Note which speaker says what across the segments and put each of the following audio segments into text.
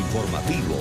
Speaker 1: informativo.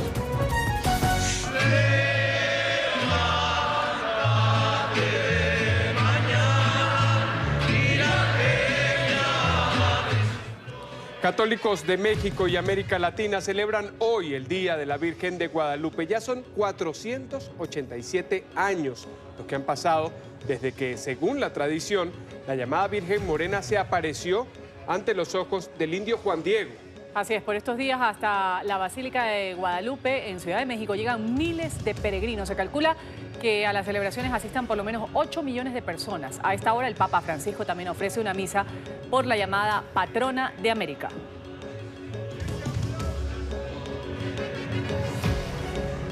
Speaker 2: Católicos de México y América Latina celebran hoy el Día de la Virgen de Guadalupe. Ya son 487 años los que han pasado desde que, según la tradición, la llamada Virgen Morena se apareció ante los ojos del indio Juan Diego.
Speaker 3: Así es, por estos días hasta la Basílica de Guadalupe en Ciudad de México llegan miles de peregrinos. Se calcula que a las celebraciones asistan por lo menos 8 millones de personas. A esta hora el Papa Francisco también ofrece una misa por la llamada Patrona de América.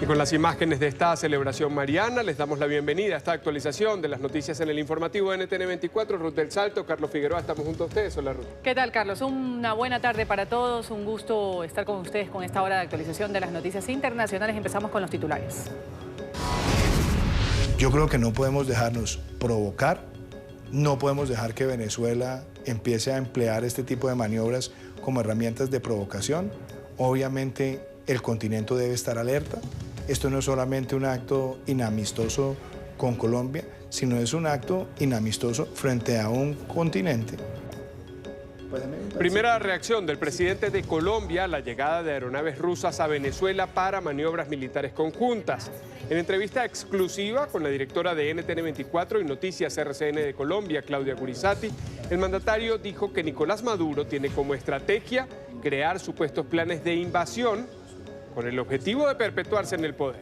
Speaker 2: Y con las imágenes de esta celebración mariana, les damos la bienvenida a esta actualización de las noticias en el informativo de NTN 24. Ruth del Salto, Carlos Figueroa, estamos junto a ustedes. Hola, Ruth.
Speaker 3: ¿Qué tal, Carlos? Una buena tarde para todos. Un gusto estar con ustedes con esta hora de actualización de las noticias internacionales. Empezamos con los titulares.
Speaker 4: Yo creo que no podemos dejarnos provocar, no podemos dejar que Venezuela empiece a emplear este tipo de maniobras como herramientas de provocación. Obviamente el continente debe estar alerta. Esto no es solamente un acto inamistoso con Colombia, sino es un acto inamistoso frente a un continente.
Speaker 2: Primera reacción del presidente de Colombia a la llegada de aeronaves rusas a Venezuela para maniobras militares conjuntas. En entrevista exclusiva con la directora de NTN 24 y Noticias RCN de Colombia, Claudia Gurizati, el mandatario dijo que Nicolás Maduro tiene como estrategia crear supuestos planes de invasión con el objetivo de perpetuarse en el poder.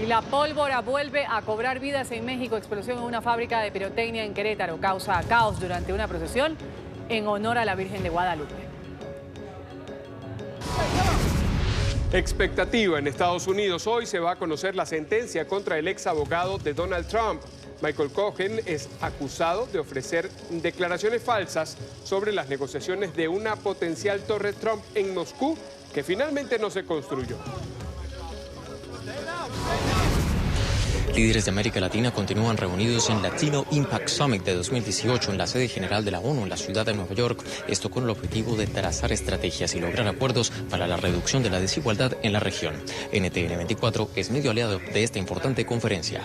Speaker 3: Y la pólvora vuelve a cobrar vidas en México. Explosión en una fábrica de pirotecnia en Querétaro causa caos durante una procesión en honor a la Virgen de Guadalupe.
Speaker 2: Expectativa en Estados Unidos. Hoy se va a conocer la sentencia contra el ex abogado de Donald Trump. Michael Cohen es acusado de ofrecer declaraciones falsas sobre las negociaciones de una potencial torre Trump en Moscú que finalmente no se construyó.
Speaker 5: Líderes de América Latina continúan reunidos en Latino Impact Summit de 2018 en la sede general de la ONU en la ciudad de Nueva York. Esto con el objetivo de trazar estrategias y lograr acuerdos para la reducción de la desigualdad en la región. NTN 24 es medio aliado de esta importante conferencia.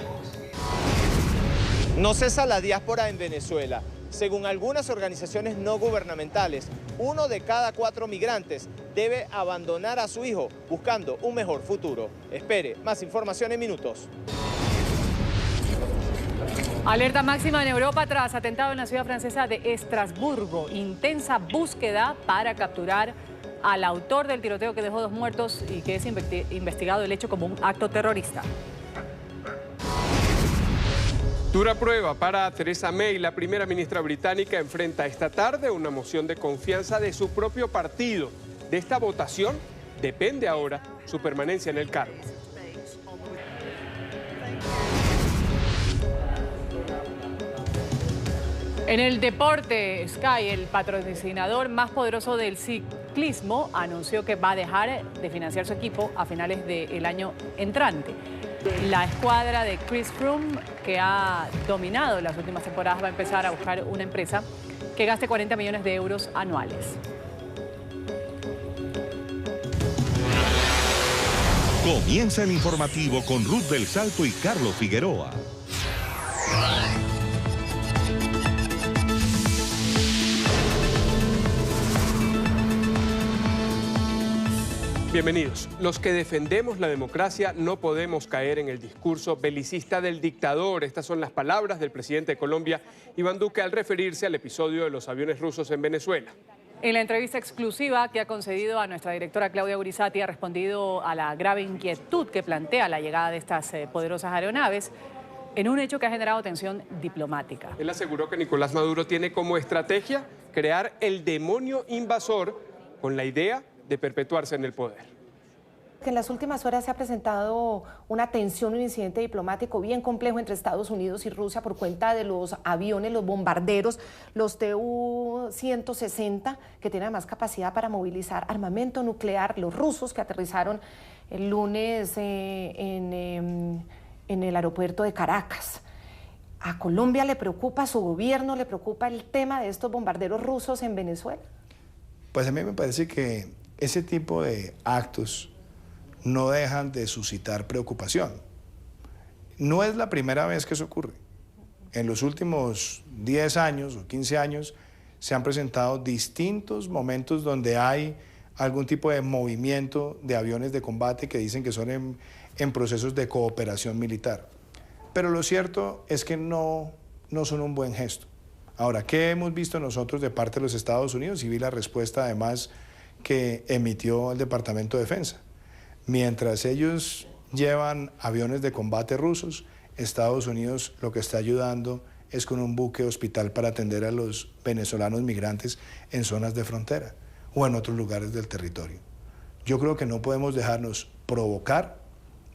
Speaker 6: No cesa la diáspora en Venezuela. Según algunas organizaciones no gubernamentales, 1 de cada 4 migrantes debe abandonar a su hijo buscando un mejor futuro. Espere más información en minutos.
Speaker 3: Alerta máxima en Europa tras atentado en la ciudad francesa de Estrasburgo. Intensa búsqueda para capturar al autor del tiroteo que dejó 2 muertos y que es investigado el hecho como un acto terrorista.
Speaker 2: Dura prueba para Theresa May. La primera ministra británica enfrenta esta tarde una moción de confianza de su propio partido. De esta votación depende ahora su permanencia en el cargo.
Speaker 3: En el deporte, Sky, el patrocinador más poderoso del ciclismo, anunció que va a dejar de financiar su equipo a finales del año entrante. La escuadra de Chris Froome, que ha dominado las últimas temporadas, va a empezar a buscar una empresa que gaste 40 millones de euros anuales.
Speaker 1: Comienza el informativo con Ruth del Salto y Carlos Figueroa.
Speaker 2: Bienvenidos. Los que defendemos la democracia no podemos caer en el discurso belicista del dictador. Estas son las palabras del presidente de Colombia, Iván Duque, al referirse al episodio de los aviones rusos en Venezuela.
Speaker 3: En la entrevista exclusiva que ha concedido a nuestra directora Claudia Gurizati, ha respondido a la grave inquietud que plantea la llegada de estas poderosas aeronaves en un hecho que ha generado tensión diplomática.
Speaker 2: Él aseguró que Nicolás Maduro tiene como estrategia crear el demonio invasor con la idea de perpetuarse en el poder.
Speaker 7: Que en las últimas horas se ha presentado una tensión, un incidente diplomático bien complejo entre Estados Unidos y Rusia por cuenta de los aviones, los bombarderos, los Tu-160, que tienen más capacidad para movilizar armamento nuclear, los rusos que aterrizaron el lunes en el aeropuerto de Caracas. ¿A Colombia le preocupa, a su gobierno le preocupa el tema de estos bombarderos rusos en Venezuela?
Speaker 4: Pues a mí me parece que ese tipo de actos no dejan de suscitar preocupación. No es la primera vez que eso ocurre. En los últimos 10 años o 15 años se han presentado distintos momentos donde hay algún tipo de movimiento de aviones de combate que dicen que son en procesos de cooperación militar. Pero lo cierto es que no son un buen gesto. Ahora, ¿qué hemos visto nosotros de parte de los Estados Unidos? Y vi la respuesta además que emitió el Departamento de Defensa. Mientras ellos llevan aviones de combate rusos, Estados Unidos lo que está ayudando es con un buque hospital para atender a los venezolanos migrantes en zonas de frontera o en otros lugares del territorio. Yo creo que no podemos dejarnos provocar,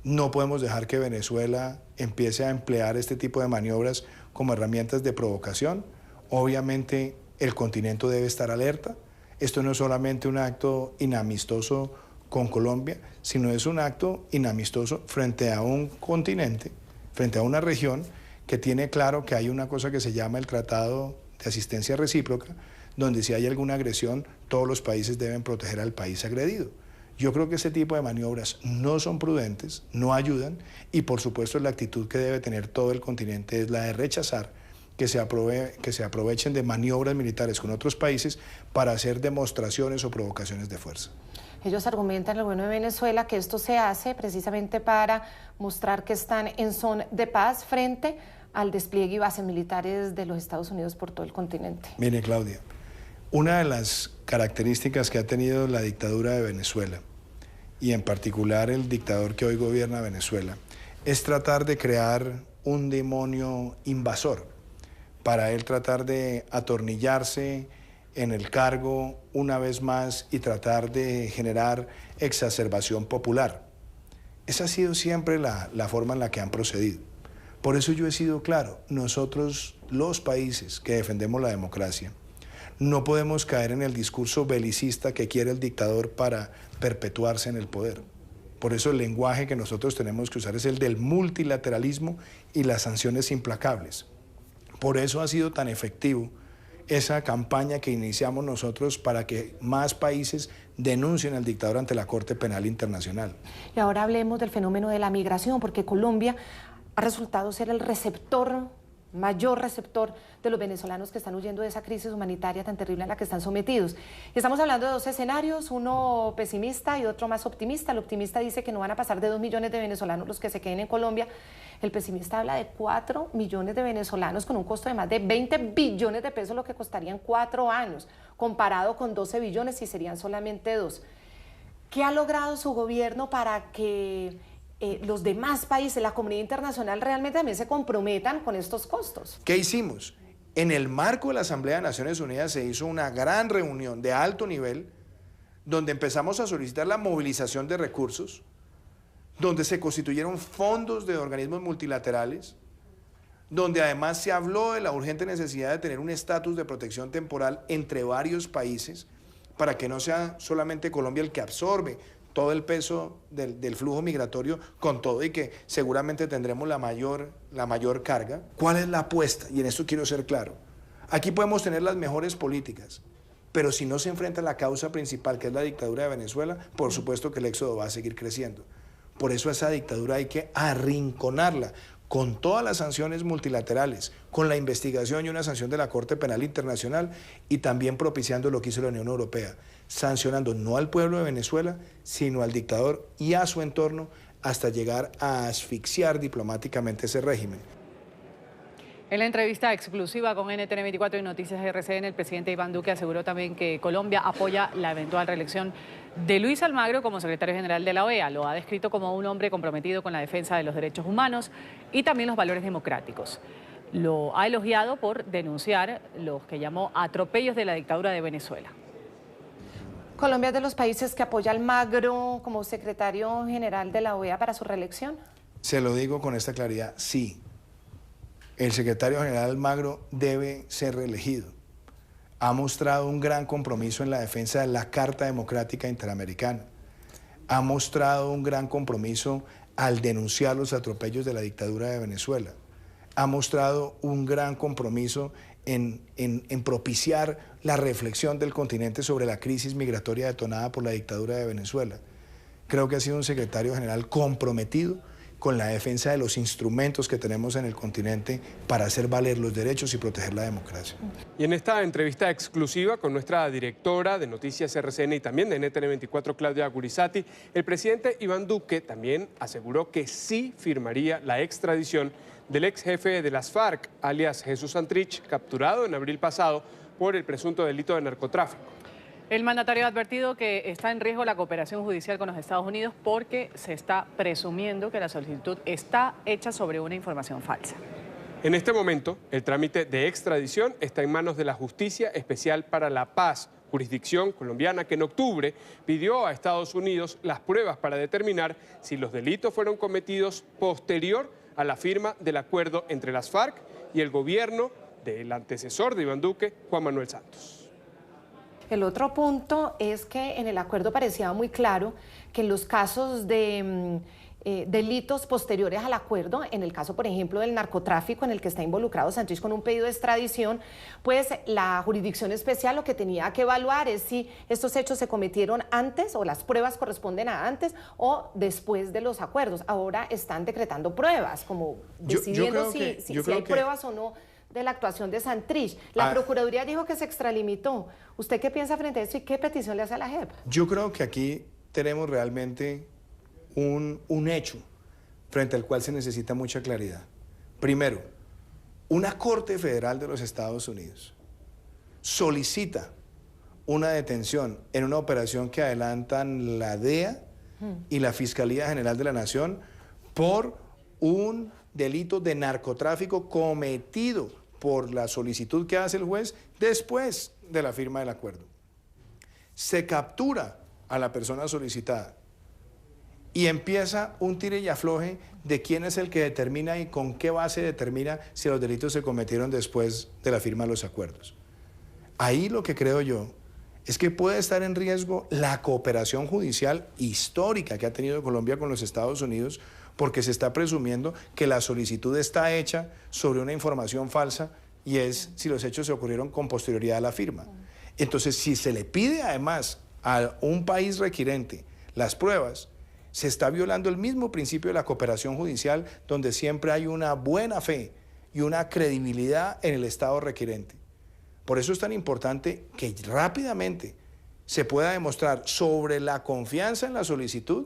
Speaker 4: no podemos dejar que Venezuela empiece a emplear este tipo de maniobras como herramientas de provocación. Obviamente el continente debe estar alerta. Esto no es solamente un acto inamistoso con Colombia, sino es un acto inamistoso frente a un continente, frente a una región que tiene claro que hay una cosa que se llama el Tratado de Asistencia Recíproca, donde si hay alguna agresión, todos los países deben proteger al país agredido. Yo creo que ese tipo de maniobras no son prudentes, no ayudan, y por supuesto la actitud que debe tener todo el continente es la de rechazar que se aprovechen de maniobras militares con otros países para hacer demostraciones o provocaciones de fuerza.
Speaker 7: Ellos argumentan, el gobierno de Venezuela, que esto se hace precisamente para mostrar que están en son de paz frente al despliegue y bases militares de los Estados Unidos por todo el continente.
Speaker 4: Mire, Claudia, una de las características que ha tenido la dictadura de Venezuela, y en particular el dictador que hoy gobierna Venezuela, es tratar de crear un demonio invasor, para él tratar de atornillarse en el cargo una vez más y tratar de generar exacerbación popular. Esa ha sido siempre la forma en la que han procedido. Por eso yo he sido claro, nosotros, los países que defendemos la democracia, no podemos caer en el discurso belicista que quiere el dictador para perpetuarse en el poder. Por eso el lenguaje que nosotros tenemos que usar es el del multilateralismo y las sanciones implacables. Por eso ha sido tan efectivo esa campaña que iniciamos nosotros para que más países denuncien al dictador ante la Corte Penal Internacional.
Speaker 7: Y ahora hablemos del fenómeno de la migración, porque Colombia ha resultado ser el mayor receptor de los venezolanos que están huyendo de esa crisis humanitaria tan terrible a la que están sometidos. Estamos hablando de dos escenarios, uno pesimista y otro más optimista. El optimista dice que no van a pasar de 2 millones de venezolanos los que se queden en Colombia. El pesimista habla de 4 millones de venezolanos con un costo de más de 20 billones de pesos, lo que costarían 4 años, comparado con 12 billones y serían solamente 2. ¿Qué ha logrado su gobierno para que los demás países, la comunidad internacional, realmente también se comprometan con estos costos?
Speaker 4: ¿Qué hicimos? En el marco de la Asamblea de Naciones Unidas se hizo una gran reunión de alto nivel donde empezamos a solicitar la movilización de recursos, donde se constituyeron fondos de organismos multilaterales, donde además se habló de la urgente necesidad de tener un estatus de protección temporal entre varios países para que no sea solamente Colombia el que absorbe todo el peso del flujo migratorio, con todo y que seguramente tendremos la mayor carga. ¿Cuál es la apuesta? Y en esto quiero ser claro. Aquí podemos tener las mejores políticas, pero si no se enfrenta a la causa principal, que es la dictadura de Venezuela, por supuesto que el éxodo va a seguir creciendo. Por eso esa dictadura hay que arrinconarla con todas las sanciones multilaterales, con la investigación y una sanción de la Corte Penal Internacional y también propiciando lo que hizo la Unión Europea, sancionando no al pueblo de Venezuela, sino al dictador y a su entorno hasta llegar a asfixiar diplomáticamente ese régimen.
Speaker 3: En la entrevista exclusiva con NTN24 y Noticias RCN, el presidente Iván Duque aseguró también que Colombia apoya la eventual reelección de Luis Almagro como secretario general de la OEA. Lo ha descrito como un hombre comprometido con la defensa de los derechos humanos y también los valores democráticos. Lo ha elogiado por denunciar los que llamó atropellos de la dictadura de Venezuela.
Speaker 7: ¿Colombia es de los países que apoya a Almagro como secretario general de la OEA para su reelección?
Speaker 4: Se lo digo con esta claridad, sí. El secretario general Almagro debe ser reelegido. Ha mostrado un gran compromiso en la defensa de la Carta Democrática Interamericana. Ha mostrado un gran compromiso al denunciar los atropellos de la dictadura de Venezuela. ha mostrado un gran compromiso en propiciar la reflexión del continente sobre la crisis migratoria detonada por la dictadura de Venezuela. Creo que ha sido un secretario general comprometido con la defensa de los instrumentos que tenemos en el continente para hacer valer los derechos y proteger la democracia.
Speaker 2: Y en esta entrevista exclusiva con nuestra directora de Noticias RCN y también de NTN24, Claudia Gurizati, el presidente Iván Duque también aseguró que sí firmaría la extradición del ex jefe de las FARC, alias Jesús Santrich, capturado en abril pasado por el presunto delito de narcotráfico.
Speaker 3: El mandatario ha advertido que está en riesgo la cooperación judicial con los Estados Unidos porque se está presumiendo que la solicitud está hecha sobre una información falsa.
Speaker 2: En este momento, el trámite de extradición está en manos de la Justicia Especial para la Paz, jurisdicción colombiana que en octubre pidió a Estados Unidos las pruebas para determinar si los delitos fueron cometidos posterior a la firma del acuerdo entre las FARC y el gobierno del antecesor de Iván Duque, Juan Manuel Santos.
Speaker 7: El otro punto es que en el acuerdo parecía muy claro que en los casos de delitos posteriores al acuerdo, en el caso, por ejemplo, del narcotráfico en el que está involucrado Santrich con un pedido de extradición, pues la jurisdicción especial lo que tenía que evaluar es si estos hechos se cometieron antes o las pruebas corresponden a antes o después de los acuerdos. Ahora están decretando pruebas, como decidiendo si hay pruebas o no de la actuación de Santrich. La Procuraduría dijo que se extralimitó. ¿Usted qué piensa frente a eso y qué petición le hace a la JEP?
Speaker 4: Yo creo que aquí tenemos realmente un hecho frente al cual se necesita mucha claridad. Primero, una Corte Federal de los Estados Unidos solicita una detención en una operación que adelantan la DEA y la Fiscalía General de la Nación por un delito de narcotráfico cometido por la solicitud que hace el juez después de la firma del acuerdo. Se captura a la persona solicitada y empieza un tire y afloje de quién es el que determina y con qué base determina si los delitos se cometieron después de la firma de los acuerdos. Ahí lo que creo yo es que puede estar en riesgo la cooperación judicial histórica que ha tenido Colombia con los Estados Unidos, porque se está presumiendo que la solicitud está hecha sobre una información falsa y es si los hechos se ocurrieron con posterioridad a la firma. Entonces, si se le pide además a un país requirente las pruebas, se está violando el mismo principio de la cooperación judicial, donde siempre hay una buena fe y una credibilidad en el Estado requirente. Por eso es tan importante que rápidamente se pueda demostrar sobre la confianza en la solicitud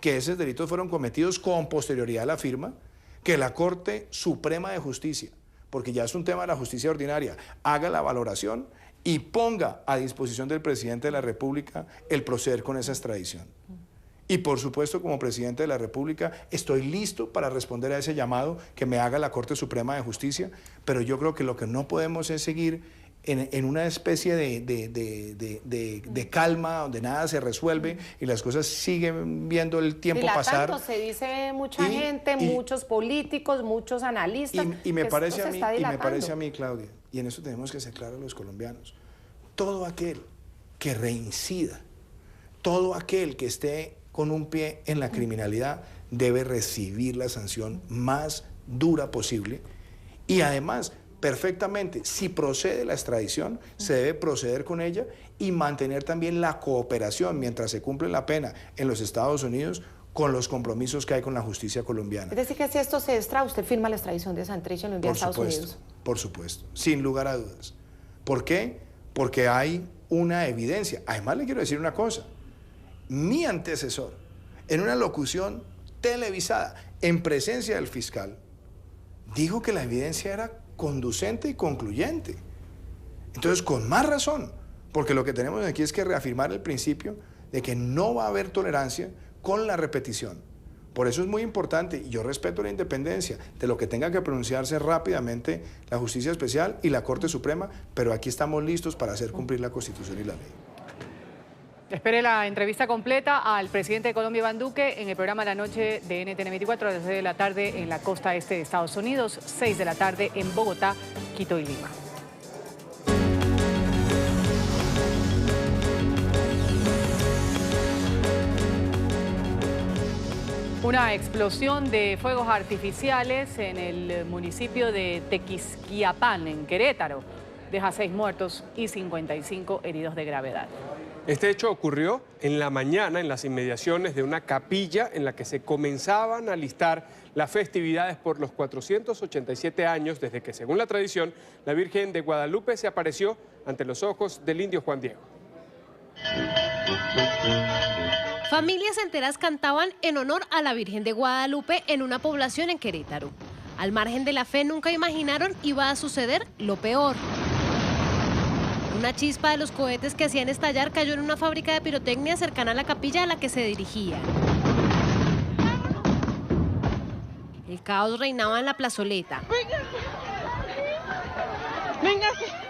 Speaker 4: que esos delitos fueron cometidos con posterioridad a la firma, que la Corte Suprema de Justicia, porque ya es un tema de la justicia ordinaria, haga la valoración y ponga a disposición del presidente de la República el proceder con esa extradición. Y por supuesto, como presidente de la República, estoy listo para responder a ese llamado que me haga la Corte Suprema de Justicia, pero yo creo que lo que no podemos es seguir en una especie de calma, donde nada se resuelve y las cosas siguen viendo el tiempo pasar.
Speaker 7: Se dice mucha gente, muchos políticos, muchos analistas.
Speaker 4: Y me parece a mí, Claudia, y en eso tenemos que ser claros los colombianos, todo aquel que reincida, todo aquel que esté con un pie en la criminalidad debe recibir la sanción más dura posible y además perfectamente, si procede la extradición, se debe proceder con ella y mantener también la cooperación mientras se cumple la pena en los Estados Unidos con los compromisos que hay con la justicia colombiana.
Speaker 7: Es decir, que si esto se extra, usted firma la extradición de Santrich y lo envía a Estados Unidos.
Speaker 4: Por supuesto, sin lugar a dudas. ¿Por qué? Porque hay una evidencia. Además, le quiero decir una cosa. Mi antecesor, en una locución televisada, en presencia del fiscal, dijo que la evidencia era conducente y concluyente. Entonces, con más razón, porque lo que tenemos aquí es que reafirmar el principio de que no va a haber tolerancia con la repetición. Por eso es muy importante, y yo respeto la independencia de lo que tenga que pronunciarse rápidamente la Justicia Especial y la Corte Suprema, pero aquí estamos listos para hacer cumplir la Constitución y la ley.
Speaker 3: Espere la entrevista completa al presidente de Colombia, Iván Duque, en el programa La Noche de NTN24 a las 6 de la tarde en la costa este de Estados Unidos, 6 de la tarde en Bogotá, Quito y Lima. Una explosión de fuegos artificiales en el municipio de Tequisquiapan, en Querétaro, deja 6 muertos y 55 heridos de gravedad.
Speaker 2: Este hecho ocurrió en la mañana en las inmediaciones de una capilla en la que se comenzaban a alistar las festividades por los 487 años desde que, según la tradición, la Virgen de Guadalupe se apareció ante los ojos del indio Juan Diego.
Speaker 8: Familias enteras cantaban en honor a la Virgen de Guadalupe en una población en Querétaro. Al margen de la fe, nunca imaginaron iba a suceder lo peor. Una chispa de los cohetes que hacían estallar cayó en una fábrica de pirotecnia cercana a la capilla a la que se dirigían. El caos reinaba en la plazoleta.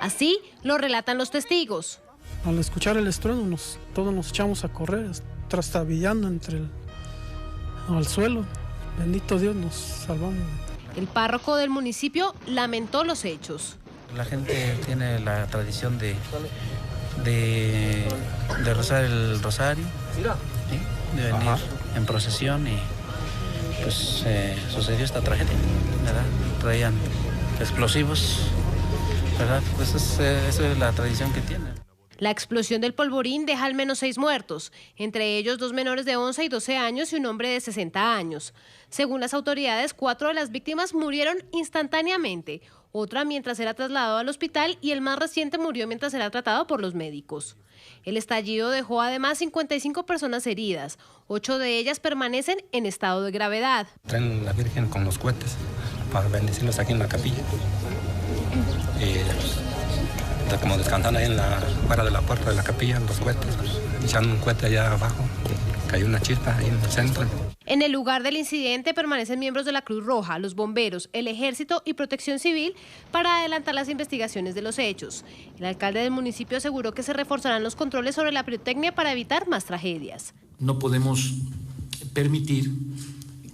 Speaker 8: Así lo relatan los testigos.
Speaker 9: Al escuchar el estruendo, todos nos echamos a correr, trastabillando al suelo. Bendito Dios, nos salvamos.
Speaker 8: El párroco del municipio lamentó los hechos.
Speaker 10: La gente tiene la tradición de rezar el rosario, ¿sí? De venir en procesión y pues sucedió esta tragedia, ¿verdad? Traían explosivos, ¿verdad? Pues esa es la tradición que tienen.
Speaker 8: La explosión del polvorín deja al menos 6 muertos, entre ellos 2 menores de 11 y 12 años y un hombre de 60 años. Según las autoridades, 4 de las víctimas murieron instantáneamente, otra mientras era trasladado al hospital y el más reciente murió mientras era tratado por los médicos. El estallido dejó además 55 personas heridas, 8 de ellas permanecen en estado de gravedad.
Speaker 11: Traen la Virgen con los cohetes para bendecirlos aquí en la capilla. Como descansando ahí fuera de la puerta de la capilla, los cohetes, echando un cohete allá abajo, cayó una chispa ahí en el centro.
Speaker 8: En el lugar del incidente permanecen miembros de la Cruz Roja, los bomberos, el Ejército y Protección Civil para adelantar las investigaciones de los hechos. El alcalde del municipio aseguró que se reforzarán los controles sobre la pirotecnia para evitar más tragedias.
Speaker 12: No podemos permitir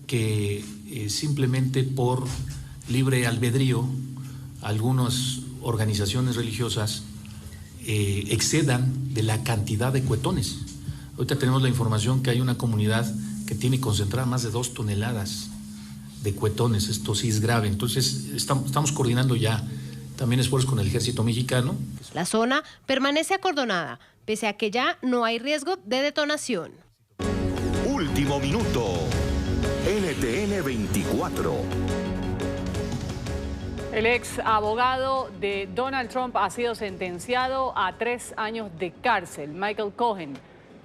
Speaker 12: que simplemente por libre albedrío algunos organizaciones religiosas excedan de la cantidad de cuetones. Ahorita tenemos la información que hay una comunidad que tiene concentrada más de 2 toneladas de cuetones. Esto sí es grave. Entonces estamos coordinando ya también esfuerzos con el Ejército Mexicano.
Speaker 8: La zona permanece acordonada, pese a que ya no hay riesgo de detonación.
Speaker 1: Último minuto. NTN 24.
Speaker 3: El ex abogado de Donald Trump ha sido sentenciado a 3 años de cárcel. Michael Cohen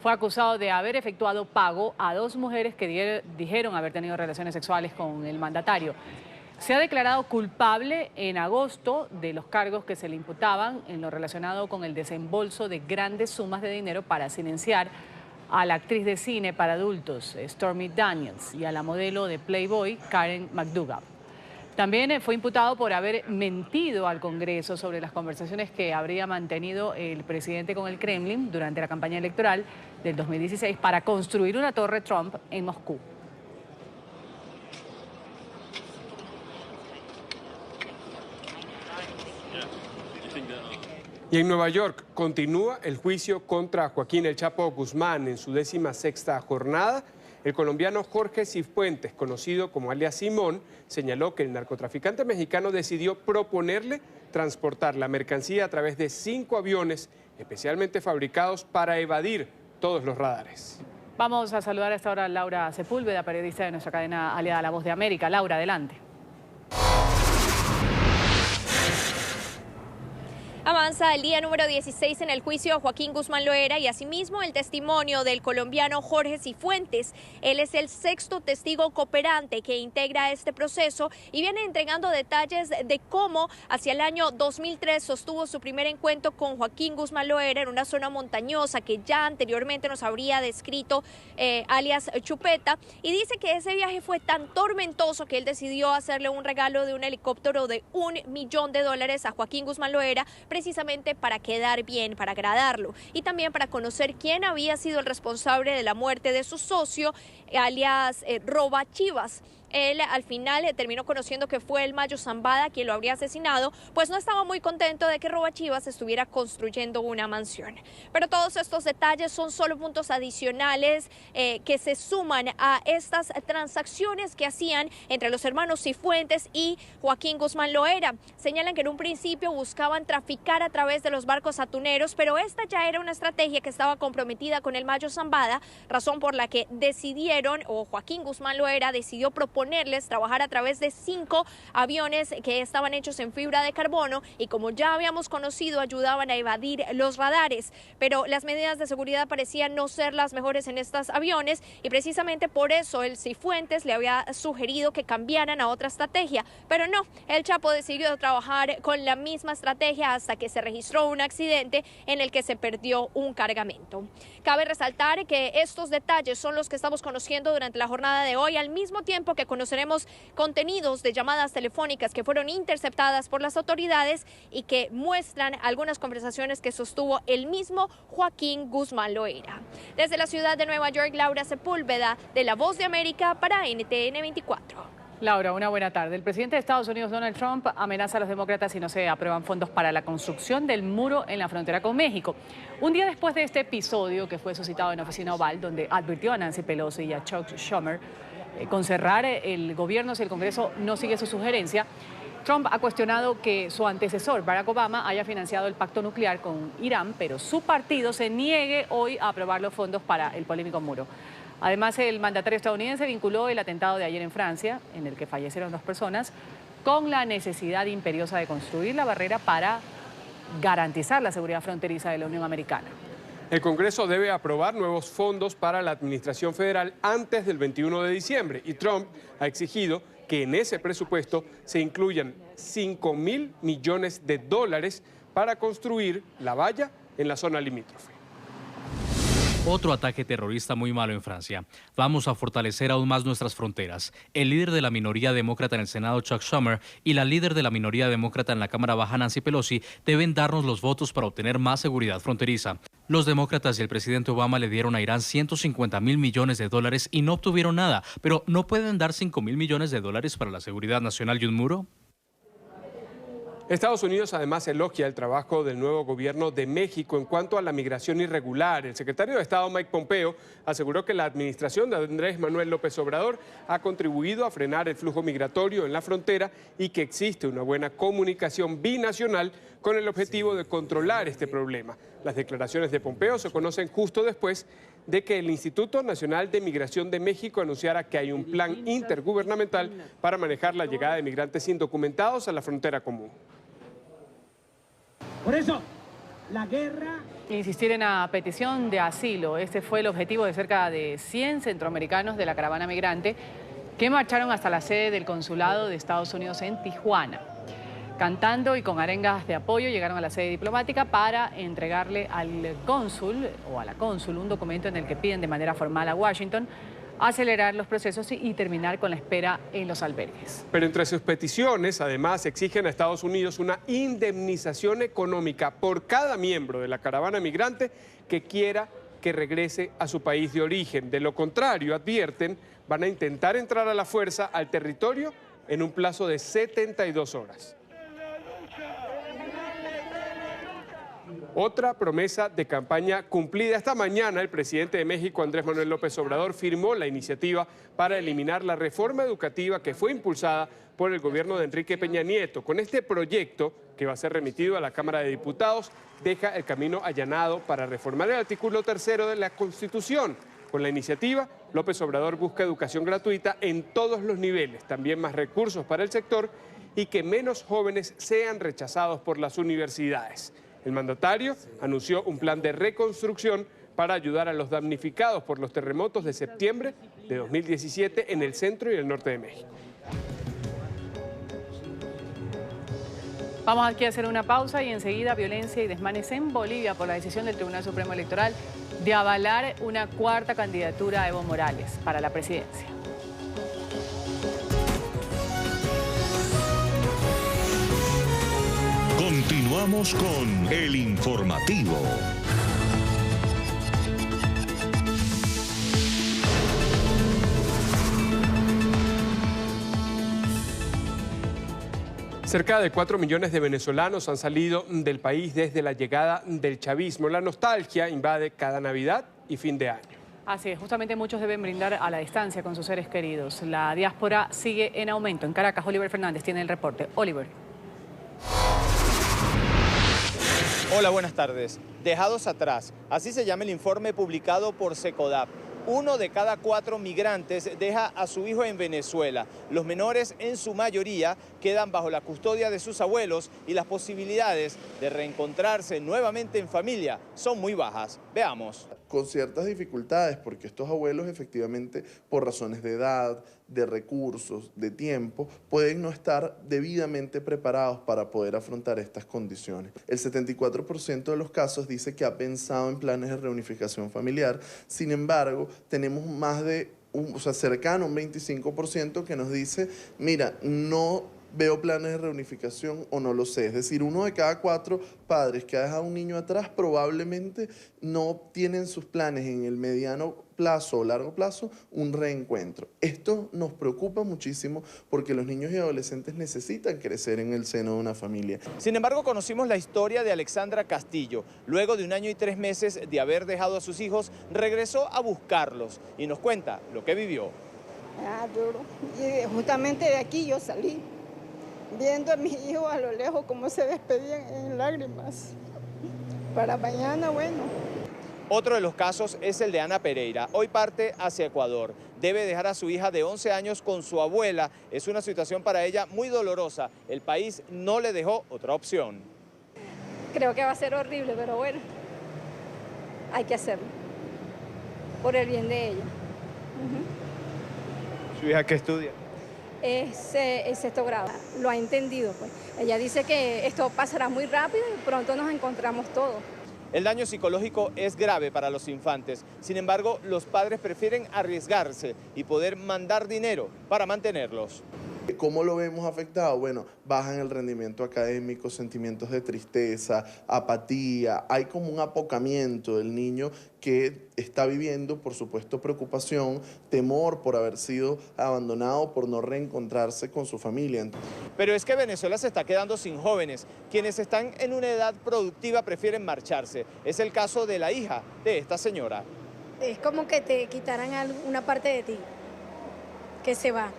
Speaker 3: fue acusado de haber efectuado pago a 2 mujeres que dijeron haber tenido relaciones sexuales con el mandatario. Se ha declarado culpable en agosto de los cargos que se le imputaban en lo relacionado con el desembolso de grandes sumas de dinero para silenciar a la actriz de cine para adultos Stormy Daniels y a la modelo de Playboy Karen McDougal. También fue imputado por haber mentido al Congreso sobre las conversaciones que habría mantenido el presidente con el Kremlin durante la campaña electoral del 2016 para construir una torre Trump en Moscú.
Speaker 2: Y en Nueva York continúa el juicio contra Joaquín El Chapo Guzmán en su 16ª jornada. El colombiano Jorge Cifuentes, conocido como alias Simón, señaló que el narcotraficante mexicano decidió proponerle transportar la mercancía a través de 5 aviones especialmente fabricados para evadir todos los radares.
Speaker 3: Vamos a saludar a esta hora a Laura Sepúlveda, periodista de nuestra cadena aliada La Voz de América. Laura, adelante.
Speaker 13: Avanza el día número 16 en el juicio a Joaquín Guzmán Loera y asimismo el testimonio del colombiano Jorge Cifuentes. Él es el 6º testigo cooperante que integra este proceso y viene entregando detalles de cómo hacia el año 2003 sostuvo su primer encuentro con Joaquín Guzmán Loera en una zona montañosa que ya anteriormente nos habría descrito alias Chupeta, y dice que ese viaje fue tan tormentoso que él decidió hacerle un regalo de un helicóptero de $1 millón a Joaquín Guzmán Loera, precisamente para quedar bien, para agradarlo y también para conocer quién había sido el responsable de la muerte de su socio, alias Roba Chivas. él al final terminó conociendo que fue el Mayo Zambada quien lo habría asesinado, pues no estaba muy contento de que Robachivas estuviera construyendo una mansión. Pero todos estos detalles son solo puntos adicionales que se suman a estas transacciones que hacían entre los hermanos Cifuentes y Joaquín Guzmán Loera. Señalan que en un principio buscaban traficar a través de los barcos atuneros, pero esta ya era una estrategia que estaba comprometida con el Mayo Zambada, razón por la que decidieron, o Joaquín Guzmán Loera decidió proponerles trabajar a través de 5 aviones que estaban hechos en fibra de carbono y, como ya habíamos conocido, ayudaban a evadir los radares. Pero las medidas de seguridad parecían no ser las mejores en estos aviones y precisamente por eso el Cifuentes le había sugerido que cambiaran a otra estrategia. Pero no, el Chapo decidió trabajar con la misma estrategia hasta que se registró un accidente en el que se perdió un cargamento. Cabe resaltar que estos detalles son los que estamos conociendo durante la jornada de hoy, al mismo tiempo que conoceremos contenidos de llamadas telefónicas que fueron interceptadas por las autoridades y que muestran algunas conversaciones que sostuvo el mismo Joaquín Guzmán Loera. Desde la ciudad de Nueva York, Laura Sepúlveda, de La Voz de América para NTN 24.
Speaker 3: Laura, una buena tarde. El presidente de Estados Unidos, Donald Trump, amenaza a los demócratas si no se aprueban fondos para la construcción del muro en la frontera con México. Un día después de este episodio, que fue suscitado en la oficina Oval, donde advirtió a Nancy Pelosi y a Chuck Schumer con cerrar el gobierno si el Congreso no sigue su sugerencia, Trump ha cuestionado que su antecesor, Barack Obama, haya financiado el pacto nuclear con Irán, pero su partido se niegue hoy a aprobar los fondos para el polémico muro. Además, el mandatario estadounidense vinculó el atentado de ayer en Francia, en el que fallecieron 2 personas, con la necesidad imperiosa de construir la barrera para garantizar la seguridad fronteriza de la Unión Americana.
Speaker 2: El Congreso debe aprobar nuevos fondos para la administración federal antes del 21 de diciembre y Trump ha exigido que en ese presupuesto se incluyan $5.000 millones para construir la valla en la zona limítrofe.
Speaker 14: Otro ataque terrorista muy malo en Francia. Vamos a fortalecer aún más nuestras fronteras. El líder de la minoría demócrata en el Senado, Chuck Schumer, y la líder de la minoría demócrata en la Cámara Baja, Nancy Pelosi, deben darnos los votos para obtener más seguridad fronteriza. Los demócratas y el presidente Obama le dieron a Irán $150.000 millones y no obtuvieron nada, pero ¿no pueden dar $5.000 millones para la seguridad nacional y un muro?
Speaker 2: Estados Unidos además elogia el trabajo del nuevo gobierno de México en cuanto a la migración irregular. El secretario de Estado Mike Pompeo aseguró que la administración de Andrés Manuel López Obrador ha contribuido a frenar el flujo migratorio en la frontera y que existe una buena comunicación binacional con el objetivo de controlar este problema. Las declaraciones de Pompeo se conocen justo después de que el Instituto Nacional de Migración de México anunciara que hay un plan intergubernamental para manejar la llegada de migrantes indocumentados a la frontera común.
Speaker 15: Por eso, la guerra...
Speaker 3: Insistir en la petición de asilo. Este fue el objetivo de cerca de 100 centroamericanos de la caravana migrante que marcharon hasta la sede del consulado de Estados Unidos en Tijuana. Cantando y con arengas de apoyo llegaron a la sede diplomática para entregarle al cónsul o a la cónsul un documento en el que piden de manera formal a Washington acelerar los procesos y terminar con la espera en los albergues.
Speaker 2: Pero entre sus peticiones, además, exigen a Estados Unidos una indemnización económica por cada miembro de la caravana migrante que quiera que regrese a su país de origen. De lo contrario, advierten, van a intentar entrar a la fuerza al territorio en un plazo de 72 horas. Otra promesa de campaña cumplida. Esta mañana el presidente de México, Andrés Manuel López Obrador, firmó la iniciativa para eliminar la reforma educativa que fue impulsada por el gobierno de Enrique Peña Nieto. Con este proyecto, que va a ser remitido a la Cámara de Diputados, deja el camino allanado para reformar el artículo 3 de la Constitución. Con la iniciativa, López Obrador busca educación gratuita en todos los niveles, también más recursos para el sector y que menos jóvenes sean rechazados por las universidades. El mandatario anunció un plan de reconstrucción para ayudar a los damnificados por los terremotos de septiembre de 2017 en el centro y el norte de México.
Speaker 3: Vamos aquí a hacer una pausa y enseguida violencia y desmanes en Bolivia por la decisión del Tribunal Supremo Electoral de avalar una 4ª candidatura a Evo Morales para la presidencia.
Speaker 1: Continuamos con El Informativo.
Speaker 2: Cerca de 4 millones de venezolanos han salido del país desde la llegada del chavismo. La nostalgia invade cada Navidad y fin de año.
Speaker 3: Así es, justamente muchos deben brindar a la distancia con sus seres queridos. La diáspora sigue en aumento. En Caracas, Oliver Fernández tiene el reporte. Oliver.
Speaker 6: Hola, buenas tardes. Dejados atrás, así se llama el informe publicado por Secodap. 1 de cada 4 migrantes deja a su hijo en Venezuela. Los menores, en su mayoría, quedan bajo la custodia de sus abuelos y las posibilidades de reencontrarse nuevamente en familia son muy bajas. Veamos.
Speaker 16: Con ciertas dificultades, porque estos abuelos efectivamente, por razones de edad, de recursos, de tiempo, pueden no estar debidamente preparados para poder afrontar estas condiciones. El 74% de los casos dice que ha pensado en planes de reunificación familiar. Sin embargo, tenemos más de, cercano a un 25% que nos dice, mira, no veo planes de reunificación o no lo sé. Es decir, 1 de cada 4 padres que ha dejado un niño atrás probablemente no tienen sus planes en el mediano plazo o largo plazo un reencuentro. Esto nos preocupa muchísimo porque los niños y adolescentes necesitan crecer en el seno de una familia.
Speaker 6: Sin embargo, conocimos la historia de Alexandra Castillo. Luego de 1 año y 3 meses de haber dejado a sus hijos, regresó a buscarlos y nos cuenta lo que vivió.
Speaker 17: Duro. Y justamente de aquí yo salí, viendo a mis hijos a lo lejos cómo se despedían en lágrimas. Para mañana, bueno.
Speaker 6: Otro de los casos es el de Ana Pereira. Hoy parte hacia Ecuador. Debe dejar a su hija de 11 años con su abuela. Es una situación para ella muy dolorosa. El país no le dejó otra opción.
Speaker 18: Creo que va a ser horrible, pero bueno, hay que hacerlo. Por el bien de ella.
Speaker 6: ¿Su hija qué estudia?
Speaker 18: Es sexto grado. Lo ha entendido, pues. Ella dice que esto pasará muy rápido y pronto nos encontramos todos.
Speaker 6: El daño psicológico es grave para los infantes. Sin embargo, los padres prefieren arriesgarse y poder mandar dinero para mantenerlos.
Speaker 16: ¿Cómo lo vemos afectado? Bueno, bajan el rendimiento académico, sentimientos de tristeza, apatía. Hay como un apocamiento del niño que está viviendo, por supuesto, preocupación, temor por haber sido abandonado, por no reencontrarse con su familia.
Speaker 6: Pero es que Venezuela se está quedando sin jóvenes. Quienes están en una edad productiva prefieren marcharse. Es el caso de la hija de esta señora.
Speaker 18: Es como que te quitaran una parte de ti, que se va.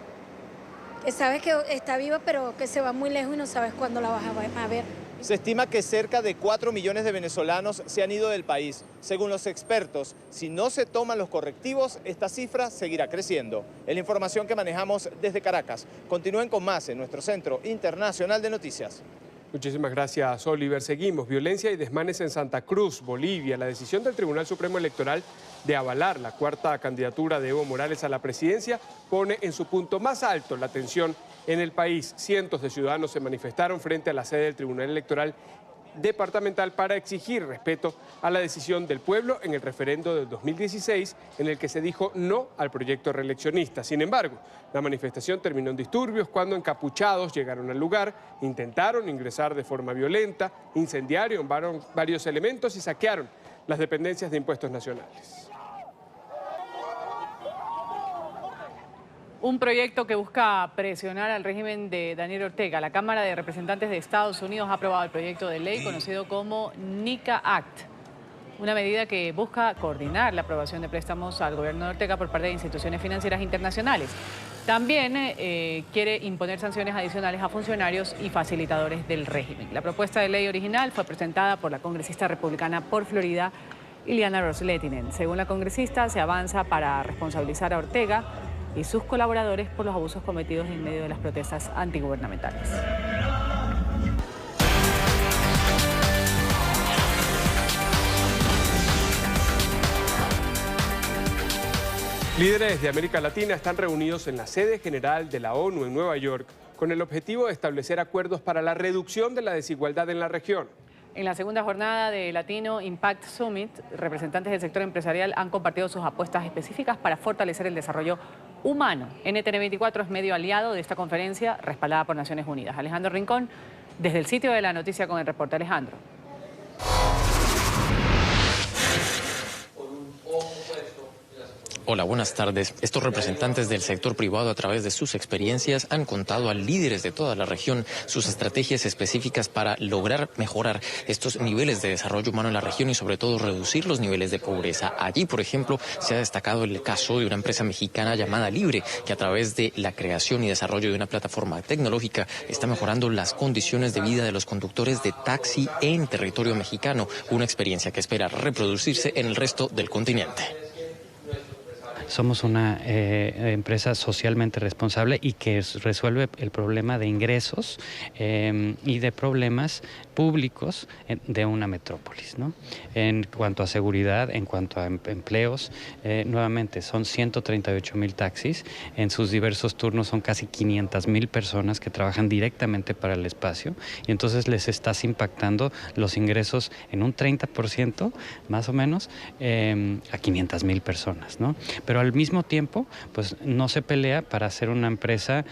Speaker 18: Que sabes que está viva, pero que se va muy lejos y no sabes cuándo la vas a ver.
Speaker 6: Se estima que cerca de 4 millones de venezolanos se han ido del país. Según los expertos, si no se toman los correctivos, esta cifra seguirá creciendo. Es la información que manejamos desde Caracas. Continúen con más en nuestro Centro Internacional de Noticias.
Speaker 2: Muchísimas gracias, Oliver. Seguimos. Violencia y desmanes en Santa Cruz, Bolivia. La decisión del Tribunal Supremo Electoral de avalar la 4ª candidatura de Evo Morales a la presidencia pone en su punto más alto la tensión en el país. Cientos de ciudadanos se manifestaron frente a la sede del Tribunal Electoral departamental para exigir respeto a la decisión del pueblo en el referendo del 2016 en el que se dijo no al proyecto reeleccionista. Sin embargo, la manifestación terminó en disturbios cuando encapuchados llegaron al lugar, intentaron ingresar de forma violenta, incendiaron varios elementos y saquearon las dependencias de impuestos nacionales.
Speaker 3: Un proyecto que busca presionar al régimen de Daniel Ortega. La Cámara de Representantes de Estados Unidos ha aprobado el proyecto de ley conocido como NICA Act, una medida que busca coordinar la aprobación de préstamos al gobierno de Ortega por parte de instituciones financieras internacionales. También quiere imponer sanciones adicionales a funcionarios y facilitadores del régimen. La propuesta de ley original fue presentada por la congresista republicana por Florida, Ileana Ros-Lehtinen. Según la congresista, se avanza para responsabilizar a Ortega y sus colaboradores por los abusos cometidos en medio de las protestas antigubernamentales.
Speaker 2: Líderes de América Latina están reunidos en la sede general de la ONU en Nueva York con el objetivo de establecer acuerdos para la reducción de la desigualdad en la región.
Speaker 3: En la segunda jornada de Latino Impact Summit, representantes del sector empresarial han compartido sus apuestas específicas para fortalecer el desarrollo humano. NTN24 es medio aliado de esta conferencia respaldada por Naciones Unidas. Alejandro Rincón, desde el sitio de la noticia con el reporte. Alejandro.
Speaker 5: Hola, buenas tardes. Estos representantes del sector privado, a través de sus experiencias, han contado a líderes de toda la región sus estrategias específicas para lograr mejorar estos niveles de desarrollo humano en la región y sobre todo reducir los niveles de pobreza. Allí, por ejemplo, se ha destacado el caso de una empresa mexicana llamada Libre, que a través de la creación y desarrollo de una plataforma tecnológica está mejorando las condiciones de vida de los conductores de taxi en territorio mexicano, una experiencia que espera reproducirse en el resto del continente.
Speaker 10: Somos una empresa socialmente responsable y que resuelve el problema de ingresos y de problemas públicos de una metrópolis, ¿no? En cuanto a seguridad, en cuanto a empleos, nuevamente son 138,000 taxis, en sus diversos turnos son casi 500,000 personas que trabajan directamente para el espacio y entonces les estás impactando los ingresos en un 30% más o menos a 500,000 personas, ¿no? Pero al mismo tiempo, pues no se pelea para hacer una empresa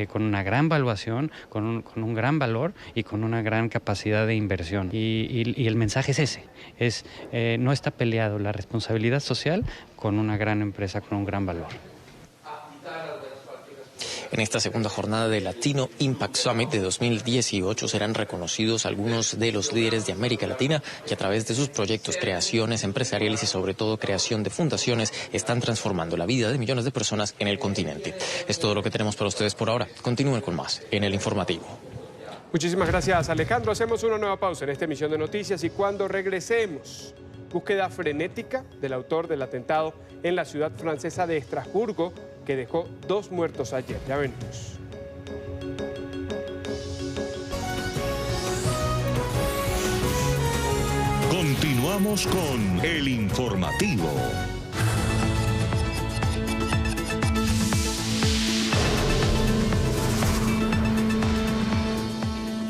Speaker 10: con una gran valuación, con un gran valor y con una gran capacidad de inversión. Y el mensaje es ese, no está peleado la responsabilidad social con una gran empresa, con un gran valor.
Speaker 5: En esta segunda jornada del Latino Impact Summit de 2018 serán reconocidos algunos de los líderes de América Latina que a través de sus proyectos, creaciones empresariales y sobre todo creación de fundaciones están transformando la vida de millones de personas en el continente. Es todo lo que tenemos para ustedes por ahora. Continúen con más en el informativo.
Speaker 2: Muchísimas gracias, Alejandro. Hacemos una nueva pausa en esta emisión de noticias y cuando regresemos, búsqueda frenética del autor del atentado en la ciudad francesa de Estrasburgo, que dejó 2 muertos ayer. Ya venimos.
Speaker 1: Continuamos con el informativo.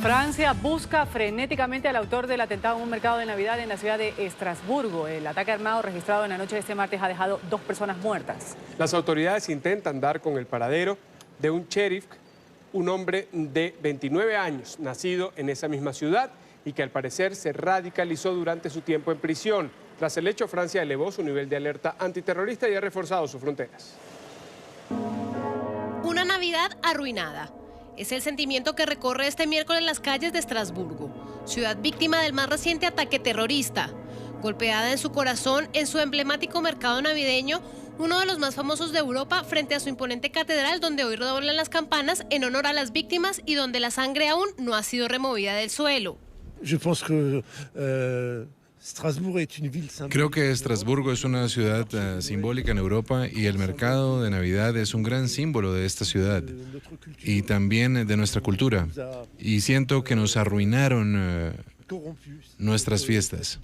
Speaker 3: Francia busca frenéticamente al autor del atentado en un mercado de Navidad en la ciudad de Estrasburgo. El ataque armado registrado en la noche de este martes ha dejado 2 personas muertas.
Speaker 2: Las autoridades intentan dar con el paradero de un sheriff, un hombre de 29 años, nacido en esa misma ciudad y que al parecer se radicalizó durante su tiempo en prisión. Tras el hecho, Francia elevó su nivel de alerta antiterrorista y ha reforzado sus fronteras.
Speaker 8: Una Navidad arruinada. Es el sentimiento que recorre este miércoles las calles de Estrasburgo, ciudad víctima del más reciente ataque terrorista. Golpeada en su corazón, en su emblemático mercado navideño, uno de los más famosos de Europa, frente a su imponente catedral donde hoy redoblan las campanas en honor a las víctimas y donde la sangre aún no ha sido removida del suelo.
Speaker 19: Creo que Estrasburgo es una ciudad simbólica en Europa y el mercado de Navidad es un gran símbolo de esta ciudad y también de nuestra cultura. Y siento que nos arruinaron nuestras fiestas.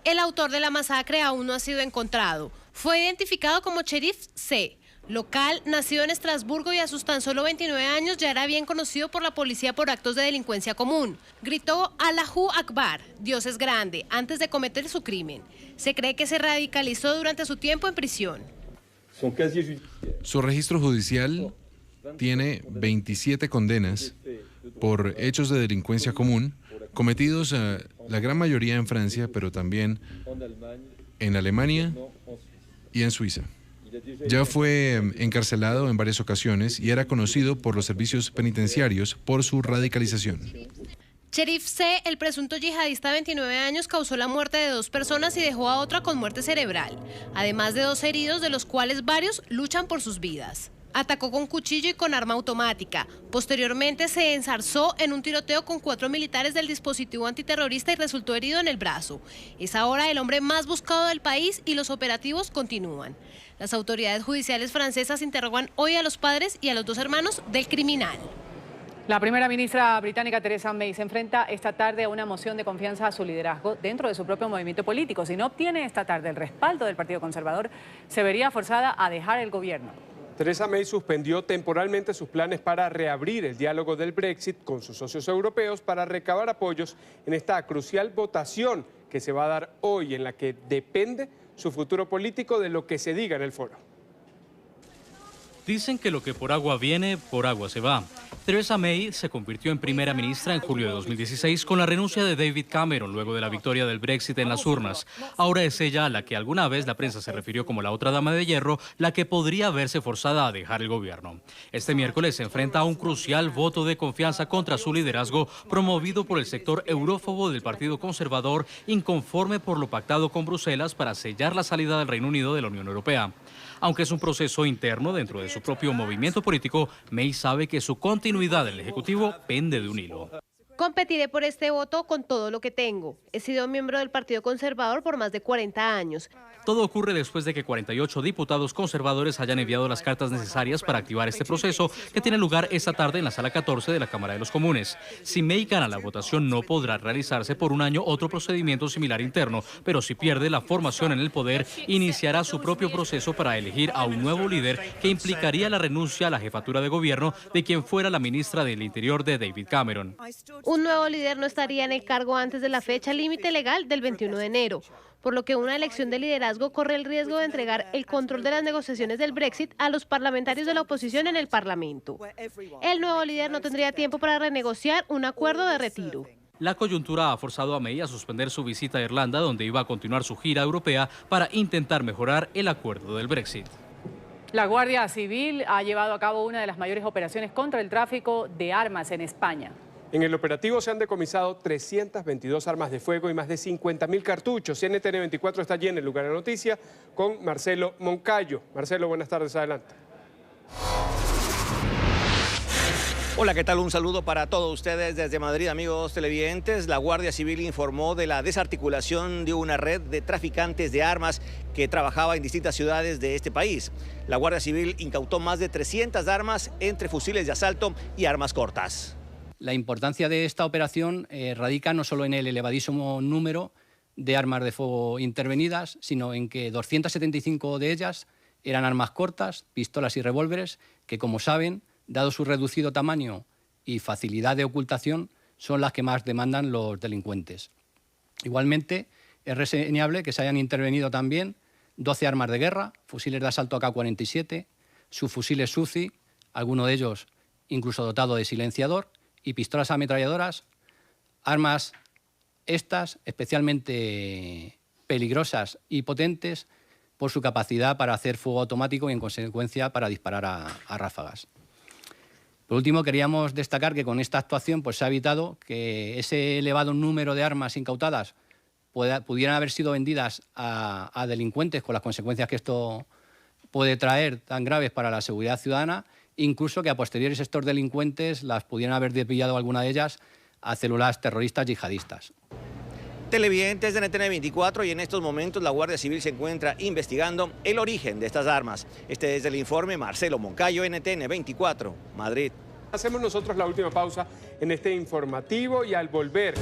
Speaker 8: El autor de la masacre aún no ha sido encontrado. Fue identificado como Sheriff C. Local, nacido en Estrasburgo y a sus tan solo 29 años ya era bien conocido por la policía por actos de delincuencia común. Gritó Allahu Akbar, Dios es grande, antes de cometer su crimen. Se cree que se radicalizó durante su tiempo en prisión.
Speaker 19: Su registro judicial tiene 27 condenas por hechos de delincuencia común cometidos la gran mayoría en Francia, pero también en Alemania y en Suiza. Ya fue encarcelado en varias ocasiones y era conocido por los servicios penitenciarios por su radicalización.
Speaker 8: Sheriff C., el presunto yihadista de 29 años, causó la muerte de 2 personas y dejó a otra con muerte cerebral, además de 2 heridos, de los cuales varios luchan por sus vidas. Atacó con cuchillo y con arma automática. Posteriormente se enzarzó en un tiroteo con 4 militares del dispositivo antiterrorista y resultó herido en el brazo. Es ahora el hombre más buscado del país y los operativos continúan. Las autoridades judiciales francesas interrogan hoy a los padres y a los 2 hermanos del criminal.
Speaker 3: La primera ministra británica Theresa May se enfrenta esta tarde a una moción de confianza a su liderazgo dentro de su propio movimiento político. Si no obtiene esta tarde el respaldo del Partido Conservador, se vería forzada a dejar el gobierno.
Speaker 2: Theresa May suspendió temporalmente sus planes para reabrir el diálogo del Brexit con sus socios europeos para recabar apoyos en esta crucial votación que se va a dar hoy, en la que depende su futuro político de lo que se diga en el foro.
Speaker 14: Dicen que lo que por agua viene, por agua se va. Theresa May se convirtió en primera ministra en julio de 2016 con la renuncia de David Cameron luego de la victoria del Brexit en las urnas. Ahora es ella a la que alguna vez la prensa se refirió como la otra dama de hierro, la que podría verse forzada a dejar el gobierno. Este miércoles se enfrenta a un crucial voto de confianza contra su liderazgo promovido por el sector eurófobo del Partido Conservador, inconforme por lo pactado con Bruselas para sellar la salida del Reino Unido de la Unión Europea. Aunque es un proceso interno dentro de su propio movimiento político, May sabe que su continuidad en el Ejecutivo pende de un hilo.
Speaker 8: Competiré por este voto con todo lo que tengo. He sido miembro del Partido Conservador por más de 40 años.
Speaker 14: Todo ocurre después de que 48 diputados conservadores hayan enviado las cartas necesarias para activar este proceso, que tiene lugar esta tarde en la Sala 14 de la Cámara de los Comunes. Si May gana la votación, no podrá realizarse por un año otro procedimiento similar interno, pero si pierde la formación en el poder, iniciará su propio proceso para elegir a un nuevo líder que implicaría la renuncia a la jefatura de gobierno de quien fuera la ministra del Interior de David Cameron.
Speaker 8: Un nuevo líder no estaría en el cargo antes de la fecha límite legal del 21 de enero. Por lo que una elección de liderazgo corre el riesgo de entregar el control de las negociaciones del Brexit a los parlamentarios de la oposición en el Parlamento. El nuevo líder no tendría tiempo para renegociar un acuerdo de retiro.
Speaker 14: La coyuntura ha forzado a May a suspender su visita a Irlanda, donde iba a continuar su gira europea para intentar mejorar el acuerdo del Brexit.
Speaker 3: La Guardia Civil ha llevado a cabo una de las mayores operaciones contra el tráfico de armas en España.
Speaker 2: En el operativo se han decomisado 322 armas de fuego y más de 50.000 cartuchos. NTN 24 está allí en el lugar de noticia con Marcelo Moncayo. Marcelo, buenas tardes, adelante.
Speaker 20: Hola, ¿qué tal? Un saludo para todos ustedes desde Madrid, amigos televidentes. La Guardia Civil informó de la desarticulación de una red de traficantes de armas que trabajaba en distintas ciudades de este país. La Guardia Civil incautó más de 300 armas entre fusiles de asalto y armas cortas.
Speaker 21: La importancia de esta operación radica no solo en el elevadísimo número de armas de fuego intervenidas, sino en que 275 de ellas eran armas cortas, pistolas y revólveres, que, como saben, dado su reducido tamaño y facilidad de ocultación, son las que más demandan los delincuentes. Igualmente, es reseñable que se hayan intervenido también 12 armas de guerra, fusiles de asalto AK-47, subfusiles SUCI, alguno de ellos incluso dotado de silenciador, y pistolas ametralladoras, armas estas especialmente peligrosas y potentes por su capacidad para hacer fuego automático y, en consecuencia, para disparar a ráfagas. Por último, queríamos destacar que con esta actuación se ha evitado que ese elevado número de armas incautadas pudieran haber sido vendidas a delincuentes, con las consecuencias que esto puede traer tan graves para la seguridad ciudadana, incluso que a posteriores estos delincuentes las pudieran haber desviado alguna de ellas a células terroristas yihadistas.
Speaker 20: Televidentes de NTN 24, y en estos momentos la Guardia Civil se encuentra investigando el origen de estas armas. Este es el informe, Marcelo Moncayo, NTN 24, Madrid.
Speaker 2: Hacemos nosotros la última pausa en este informativo y al volver...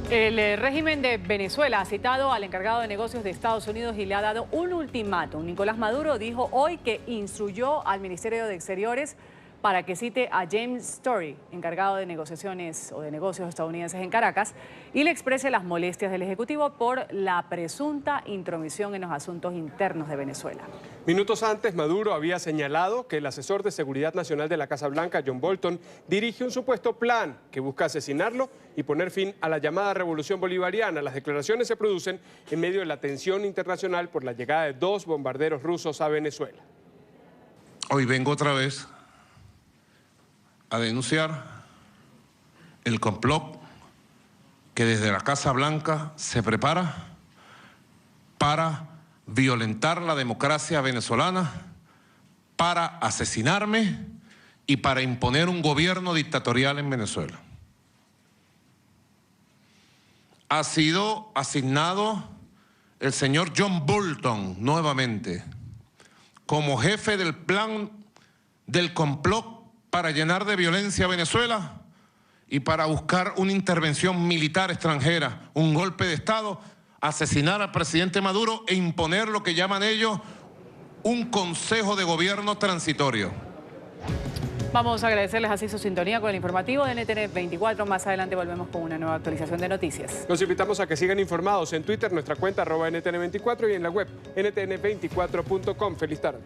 Speaker 3: El régimen de Venezuela ha citado al encargado de negocios de Estados Unidos y le ha dado un ultimátum. Nicolás Maduro dijo hoy que instruyó al Ministerio de Exteriores para que cite a James Story, encargado de negociaciones o de negocios estadounidenses en Caracas, y le exprese las molestias del Ejecutivo por la presunta intromisión en los asuntos internos de Venezuela.
Speaker 2: Minutos antes, Maduro había señalado que el asesor de Seguridad Nacional de la Casa Blanca, John Bolton, dirige un supuesto plan que busca asesinarlo y poner fin a la llamada Revolución Bolivariana. Las declaraciones se producen en medio de la tensión internacional por la llegada de 2 bombarderos rusos a Venezuela.
Speaker 22: Hoy vengo otra vez a denunciar el complot que desde la Casa Blanca se prepara para violentar la democracia venezolana, para asesinarme y para imponer un gobierno dictatorial en Venezuela. Ha sido asignado el señor John Bolton nuevamente como jefe del plan del complot para llenar de violencia a Venezuela y para buscar una intervención militar extranjera, un golpe de Estado, asesinar al presidente Maduro e imponer lo que llaman ellos un consejo de gobierno transitorio.
Speaker 3: Vamos a agradecerles así su sintonía con el informativo de NTN 24. Más adelante volvemos con una nueva actualización de noticias.
Speaker 2: Los invitamos a que sigan informados en Twitter, nuestra cuenta @NTN24 y en la web ntn24.com. Feliz tarde.